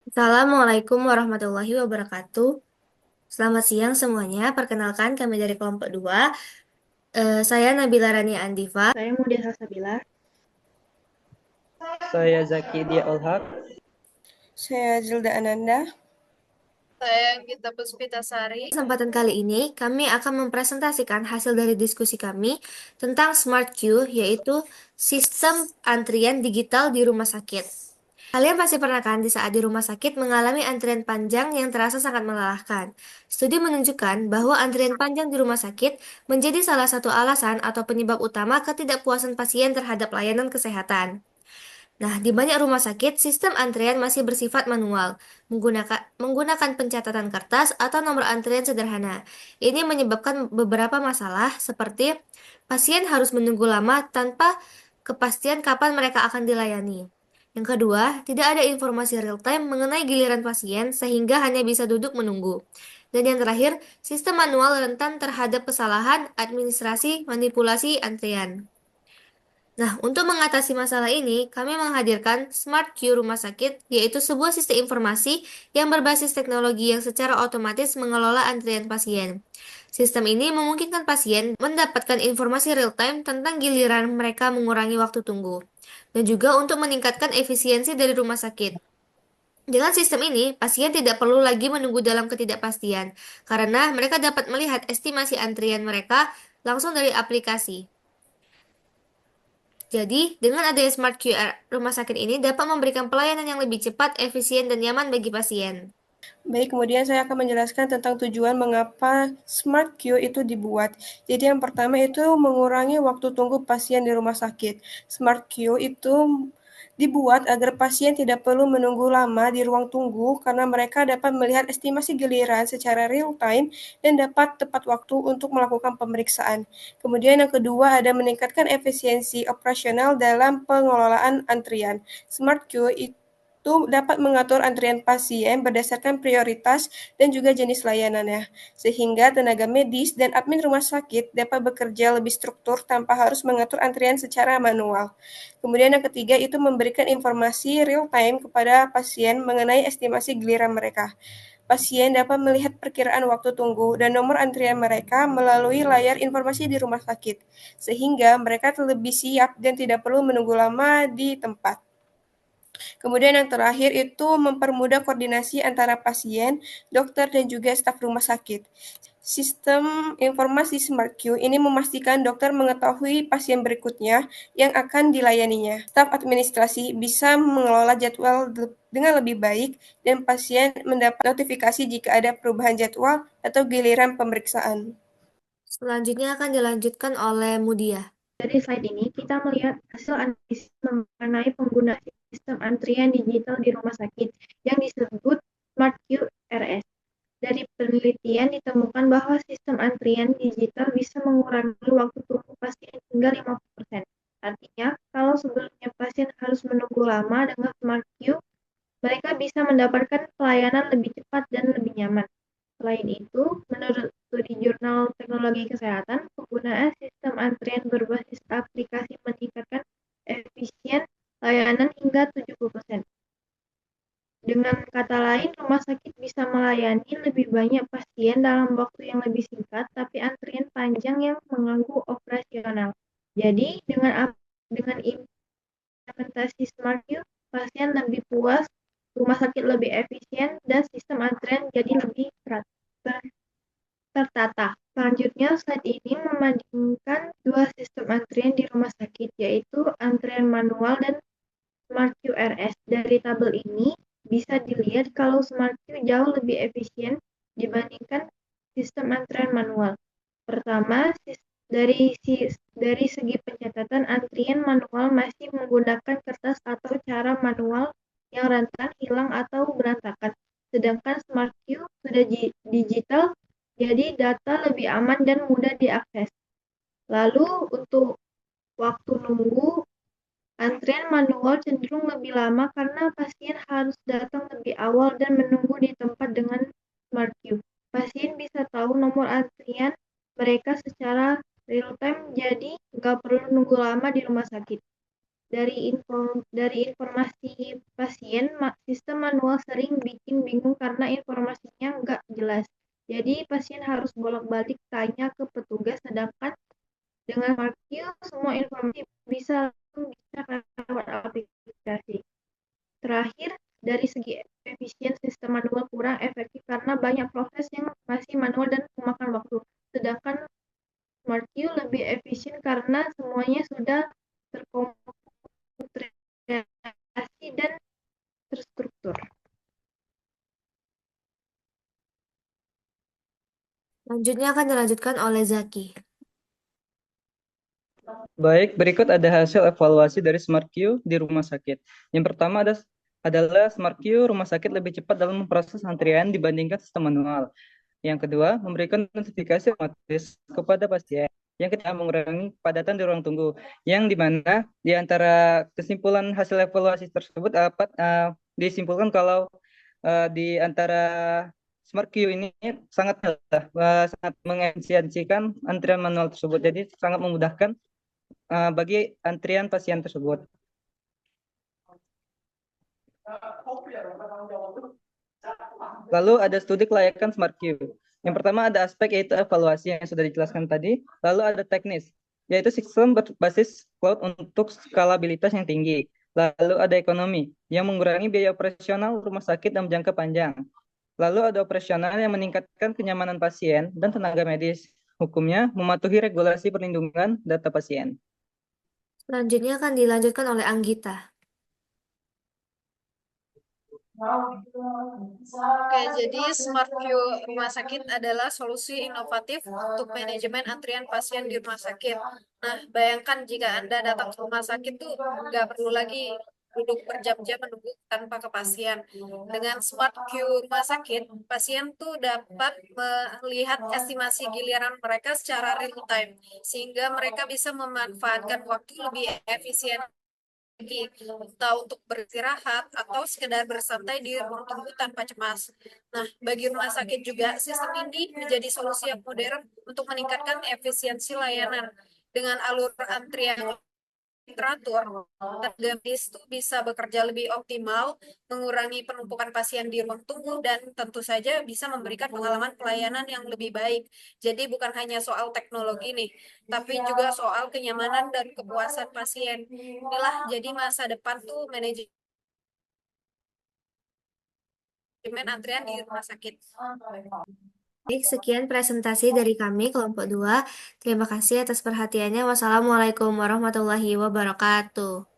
Assalamualaikum warahmatullahi wabarakatuh. Selamat siang semuanya. Perkenalkan kami dari kelompok 2. Saya Nabila Rania Andifa. Saya Mudia Salsabila. Saya Zaki Dia Olhak. Saya Zilda Ananda. Saya Gita Puspitasari. Kesempatan kali ini kami akan mempresentasikan hasil dari diskusi kami tentang Smart Queue, yaitu sistem antrian digital di rumah sakit. Kalian pasti pernah kan di saat di rumah sakit mengalami antrian panjang yang terasa sangat melelahkan. Studi menunjukkan bahwa antrian panjang di rumah sakit menjadi salah satu alasan atau penyebab utama ketidakpuasan pasien terhadap layanan kesehatan. Nah, di banyak rumah sakit, sistem antrian masih bersifat manual, menggunakan pencatatan kertas atau nomor antrian sederhana. Ini menyebabkan beberapa masalah seperti pasien harus menunggu lama tanpa kepastian kapan mereka akan dilayani. Yang kedua, tidak ada informasi real-time mengenai giliran pasien sehingga hanya bisa duduk menunggu. Dan yang terakhir, sistem manual rentan terhadap kesalahan administrasi manipulasi antrian. Nah, untuk mengatasi masalah ini, kami menghadirkan Smart Queue Rumah Sakit, yaitu sebuah sistem informasi yang berbasis teknologi yang secara otomatis mengelola antrian pasien. Sistem ini memungkinkan pasien mendapatkan informasi real-time tentang giliran mereka mengurangi waktu tunggu, dan juga untuk meningkatkan efisiensi dari rumah sakit. Dengan sistem ini, pasien tidak perlu lagi menunggu dalam ketidakpastian, karena mereka dapat melihat estimasi antrian mereka langsung dari aplikasi. Jadi, dengan adanya Smart QR, rumah sakit ini dapat memberikan pelayanan yang lebih cepat, efisien, dan nyaman bagi pasien. Baik, kemudian saya akan menjelaskan tentang tujuan mengapa Smart Queue itu dibuat. Jadi yang pertama itu mengurangi waktu tunggu pasien di rumah sakit. Smart Queue itu dibuat agar pasien tidak perlu menunggu lama di ruang tunggu karena mereka dapat melihat estimasi giliran secara real time dan dapat tepat waktu untuk melakukan pemeriksaan. Kemudian yang kedua ada meningkatkan efisiensi operasional dalam pengelolaan antrian. Smart Queue itu dapat mengatur antrian pasien berdasarkan prioritas dan juga jenis layanannya, sehingga tenaga medis dan admin rumah sakit dapat bekerja lebih struktur tanpa harus mengatur antrian secara manual. Kemudian yang ketiga itu memberikan informasi real time kepada pasien mengenai estimasi giliran mereka. Pasien dapat melihat perkiraan waktu tunggu dan nomor antrian mereka melalui layar informasi di rumah sakit, sehingga mereka lebih siap dan tidak perlu menunggu lama di tempat. Kemudian yang terakhir itu mempermudah koordinasi antara pasien, dokter, dan juga staf rumah sakit. Sistem informasi Smart Queue ini memastikan dokter mengetahui pasien berikutnya yang akan dilayaninya. Staf administrasi bisa mengelola jadwal dengan lebih baik dan pasien mendapat notifikasi jika ada perubahan jadwal atau giliran pemeriksaan. Selanjutnya akan dilanjutkan oleh Mudia. Dari slide ini, kita melihat hasil analisis mengenai penggunaan sistem antrian digital di rumah sakit yang disebut Smart QRS. Dari penelitian ditemukan bahwa sistem antrian digital bisa mengurangi waktu tunggu pasien hingga 50%. Artinya, kalau sebelumnya pasien harus menunggu lama dengan Smart Queue, mereka bisa mendapatkan pelayanan lebih cepat dan lebih nyaman. Selain itu, menurut studi Jurnal Teknologi Kesehatan, penggunaan sistem antrian berbasis aplikasi meningkatkan efisien layanan hingga 70%. Dengan kata lain, rumah sakit bisa melayani lebih banyak pasien dalam waktu yang lebih singkat, tapi antrian panjang yang mengganggu operasional. Jadi, dengan implementasi Smart Queue, pasien lebih puas, rumah sakit lebih efisien, dan sistem antrian jadi lebih tertata. Selanjutnya, slide ini membandingkan dua sistem antrian di rumah sakit, yaitu antrian manual dan Smart QRS. Dari tabel ini, bisa dilihat kalau Smart Queue jauh lebih efisien dibandingkan sistem antrian manual. Pertama, dari segi pencatatan, antrian manual masih menggunakan kertas atau cara manual yang rentan hilang atau berantakan. Sedangkan Smart Queue sudah digital, jadi data lebih aman dan mudah diakses. Lalu untuk waktu nunggu, antrian manual cenderung lebih lama karena pasien harus datang lebih awal dan menunggu di tempat dengan Smart Queue. Pasien bisa tahu nomor antrian mereka secara real time, jadi nggak perlu nunggu lama di rumah sakit. Dari informasi pasien, sistem manual sering bikin bingung karena informasinya nggak jelas. Jadi pasien harus bolak-balik tanya ke petugas, sedangkan dengan SmartQ semua informasi bisa langsung bisa lewat aplikasi. Terakhir, dari segi efisien sistem manual kurang efektif karena banyak proses yang masih manual dan memakan waktu. Sedangkan SmartQ lebih efisien karena semuanya sudah terkomputerisasi dan terstruktur. Selanjutnya akan dilanjutkan oleh Zaki. Baik, berikut ada hasil evaluasi dari SmartQ di rumah sakit. Yang pertama adalah SmartQ rumah sakit lebih cepat dalam memproses antrian dibandingkan sistem manual. Yang kedua, memberikan notifikasi otomatis kepada pasien. Yang ketiga, mengurangi kepadatan di ruang tunggu. Yang dimana di antara kesimpulan hasil evaluasi tersebut dapat disimpulkan kalau di antara SmartQ ini sangat mengefisiensikan antrian manual tersebut. Jadi sangat memudahkan bagi antrian pasien tersebut. Lalu ada studi kelayakan SmartQ. Yang pertama ada aspek yaitu evaluasi yang sudah dijelaskan tadi. Lalu ada teknis, yaitu sistem berbasis cloud untuk skalabilitas yang tinggi. Lalu ada ekonomi, yang mengurangi biaya operasional rumah sakit dalam jangka panjang. Lalu ada operasional yang meningkatkan kenyamanan pasien dan tenaga medis. Hukumnya mematuhi regulasi perlindungan data pasien. Selanjutnya akan dilanjutkan oleh Anggita. Oke, jadi SmartQ rumah sakit adalah solusi inovatif untuk manajemen antrian pasien di rumah sakit. Nah, bayangkan jika Anda datang ke rumah sakit tuh nggak perlu lagi duduk berjam-jam menunggu tanpa kepastian. Dengan SmartQ rumah sakit, pasien tuh dapat melihat estimasi giliran mereka secara real time, sehingga mereka bisa memanfaatkan waktu lebih efisien lagi, entah untuk beristirahat atau sekedar bersantai di ruang tunggu tanpa cemas. Nah, bagi rumah sakit juga, sistem ini menjadi solusi yang modern untuk meningkatkan efisiensi layanan. Dengan alur antrian teratur, tenaga medis itu bisa bekerja lebih optimal, mengurangi penumpukan pasien di ruang tunggu, dan tentu saja bisa memberikan pengalaman pelayanan yang lebih baik. Jadi bukan hanya soal teknologi nih, tapi juga soal kenyamanan dan kepuasan pasien. Inilah jadi masa depan tuh manajemen antrian di rumah sakit. Baik, sekian presentasi dari kami kelompok 2. Terima kasih atas perhatiannya. Wassalamualaikum warahmatullahi wabarakatuh.